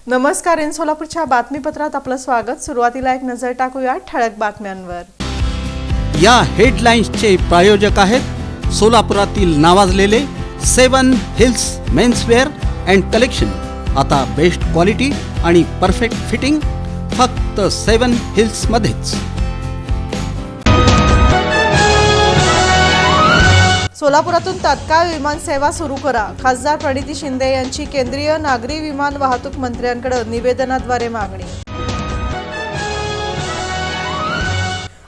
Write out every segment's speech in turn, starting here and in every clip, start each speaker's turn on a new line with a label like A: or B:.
A: नमस्कार. इन सोलापूरच्या बातमीपत्रात आपलं स्वागत. सुरुवातीला एक नजर टाकूया ठळक बातम्यांवर.
B: या हेडलाईन्सचे प्रायोजक आहेत सोलापुरातील नावाजलेले 7 हिल्स मेन्सवेअर अँड कलेक्शन. आता बेस्ट क्वालिटी आणि परफेक्ट फिटिंग फक्त 7 हिल्स मध्येच.
A: सोलापुरातून तात्काळ विमान सेवा सुरू करा. खासदार प्रणिती शिंदे यांची केंद्रीय नागरी विमान वाहतूक मंत्र्यांकडे निवेदनाद्वारे मागणी.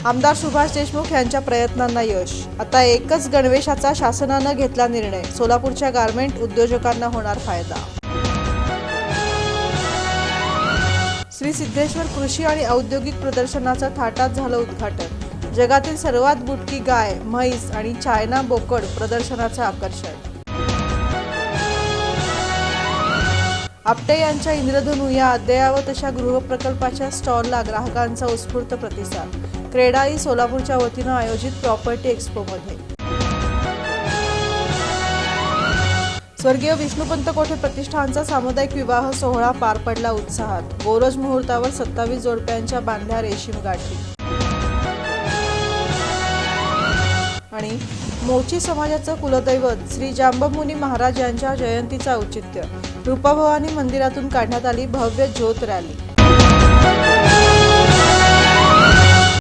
A: आमदार सुभाष देशमुख यांच्या प्रयत्नांना यश. आता एकच गणवेशाचा शासनाने घेतला निर्णय. सोलापूरच्या गारमेंट उद्योजकांना होणार फायदा. श्री सिद्धेश्वर कृषी आणि औद्योगिक प्रदर्शनाचं थाटात झालं उद्घाटन. जगातील सर्वात बुटकी गाय, म्हैस आणि चायना बोकड प्रदर्शनाचं आकर्षण. आपटे यांच्या इंद्रधनु या अद्ययावत अशा गृहप्रकल्पाच्या स्टॉलला ग्राहकांचा उत्स्फूर्त प्रतिसाद. क्रेडाई सोलापूरच्या वतीनं आयोजित प्रॉपर्टी एक्स्पोमध्ये. स्वर्गीय विष्णुपंत कोठे प्रतिष्ठानचा सामुदायिक विवाह सोहळा पार पडला उत्साहात. बोरोज मुहूर्तावर 27 जोडप्यांच्या बांधल्या रेशीम गाठी. आणि मोची समाजाचं कुलदैवत श्री जांबमुनी महाराज यांच्या जयंतीचं औचित्य. रूपाभवानी मंदिरातून काढण्यात आली भव्य ज्योत रॅली.